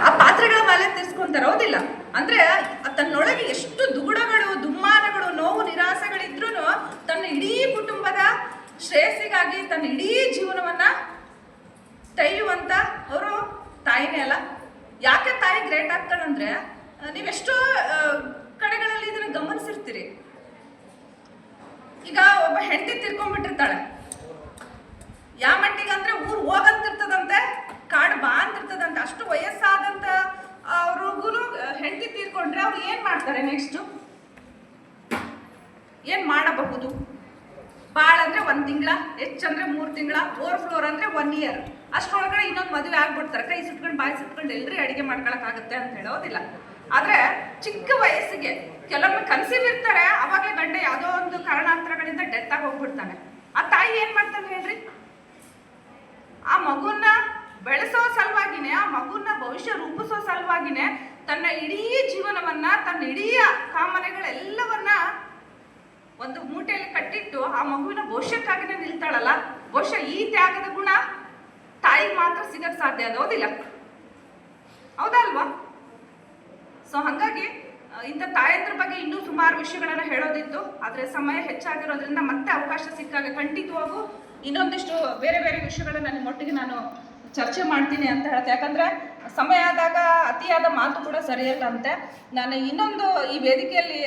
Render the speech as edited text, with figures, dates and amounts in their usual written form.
ಆ ಪಾತ್ರೆಗಳ ಮೇಲೆ ತೀರ್ಸ್ಕೊಂತಾರೆ, ಹೌದಿಲ್ಲ? ಅಂದ್ರೆ ತನ್ನೊಳಗೆ ಎಷ್ಟು ದುಗುಡಗಳು, ದುಮ್ಮಾನಗಳು, ನೋವು, ನಿರಾಸೆಗಳಿದ್ರೂ ತನ್ನ ಇಡೀ ಕುಟುಂಬದ ಶ್ರೇಯಸ್ಸಿಗಾಗಿ ತನ್ನ ಇಡೀ ಜೀವನವನ್ನ ತೆಯ್ಯುವಂತ ಅವರು ತಾಯಿನೇ ಅಲ್ಲ. ಯಾಕೆ ತಾಯಿ ಗ್ರೇಟ್ ಆಗ್ತಾಳಂದ್ರೆ, ನೀವೆಷ್ಟೋ ಕಡೆಗಳಲ್ಲಿ ಇದನ್ನ ಗಮನಿಸಿರ್ತೀರಿ. ಈಗ ಒಬ್ಬ ಹೆಂಡತಿ ತಿರ್ಕೊಂಡ್ಬಿಟ್ಟಿರ್ತಾಳೆ, ಯಾವ ಮಟ್ಟಿಗೆ ಅಂದ್ರೆ ಊರು ಹೋಗಂತಿರ್ತದಂತೆ, ಕಾಡು ಬಾ ಅಂತಿರ್ತದಂತೆ. ಅಷ್ಟು ವಯಸ್ಸಾದಂತ ಅವ್ರಿಗೂ ಹೆಂಡತಿ ತೀರ್ಕೊಂಡ್ರೆ ಅವ್ರು ಏನ್ ಮಾಡ್ತಾರೆ? ನೆಕ್ಸ್ಟ್ ಏನ್ ಮಾಡಬಹುದು? ಭಾಳ ಅಂದ್ರೆ 1 ತಿಂಗಳ, ಹೆಚ್ಚಂದ್ರೆ 3 ತಿಂಗಳ, ಓವರ್ ಅಂದ್ರೆ 1 ಇಯರ್. ಅಷ್ಟರೊಳಗಡೆ ಇನ್ನೊಂದು ಮದುವೆ ಆಗ್ಬಿಡ್ತಾರೆ. ಕೈ ಸುಟ್ಕೊಂಡು ಬಾಯಿ ಸುಟ್ಕೊಂಡು ಎಲ್ರಿ ಅಡಿಗೆ ಮಾಡ್ಕೊಳಕ್ಕಾಗತ್ತೆ ಅಂತ ಹೇಳೋದಿಲ್ಲ. ಆದ್ರೆ ಚಿಕ್ಕ ವಯಸ್ಸಿಗೆ ಕೆಲವೊಮ್ಮೆ ಕನ್ಸೀವ್ ಇರ್ತಾರೆ, ಅವಾಗಲೇ ಗಂಡ ಯಾವುದೋ ಒಂದು ಕಾರಣಾಂತರಗಳಿಂದ ಡೆತ್ ಆಗಿ ಹೋಗ್ಬಿಡ್ತಾನೆ. ಆ ತಾಯಿ ಏನ್ ಮಾಡ್ತಾನೆ ಹೇಳ್ರಿ? ಆ ಮಗುನ ಬೆಳೆಸೋ ಸಲುವಾಗಿನೇ, ಆ ಮಗುನ ಭವಿಷ್ಯ ರೂಪಿಸೋ ಸಲುವಾಗಿನೇ ತನ್ನ ಇಡೀ ಜೀವನವನ್ನ, ತನ್ನ ಇಡೀ ಕಾಮನೆಗಳೆಲ್ಲವನ್ನ ಒಂದು ಮೂಟೆಯಲ್ಲಿ ಕಟ್ಟಿಟ್ಟು ಆ ಮಗುವಿನ ಭವಿಷ್ಯಕ್ಕಾಗಿನೇ ನಿಲ್ತಾಳಲ್ಲ. ಬಹುಶಃ ಈ ತ್ಯಾಗದ ಗುಣ ತಾಯಿಗೆ ಮಾತ್ರ ಸಿಗಕ್ ಸಾಧ್ಯ, ಅದು ಹೌದಿಲ್ಲ? ಹೌದಾ ಅಲ್ವಾ? ಸೊ ಹಾಗಾಗಿ ಇಂಥ ತಾಯಂದ್ರ ಬಗ್ಗೆ ಇನ್ನೂ ಸುಮಾರು ವಿಷಯಗಳನ್ನ ಹೇಳೋದಿತ್ತು, ಆದ್ರೆ ಸಮಯ ಹೆಚ್ಚಾಗಿರೋದ್ರಿಂದ ಮತ್ತೆ ಅವಕಾಶ ಸಿಕ್ಕಾಗ ಖಂಡಿತವಾಗೂ ಇನ್ನೊಂದಿಷ್ಟು ಬೇರೆ ಬೇರೆ ವಿಷಯಗಳನ್ನ ನಿಮ್ಮೊಟ್ಟಿಗೆ ನಾನು ಚರ್ಚೆ ಮಾಡ್ತೀನಿ ಅಂತ ಹೇಳ್ತೆ. ಯಾಕಂದ್ರೆ ಸಮಯ ಆದಾಗ ಅತಿಯಾದ ಮಾತು ಕೂಡ ಸರಿಯಲ್ಲ ಅಂತೆ. ನಾನು ಇನ್ನೊಂದು ಈ ವೇದಿಕೆಯಲ್ಲಿ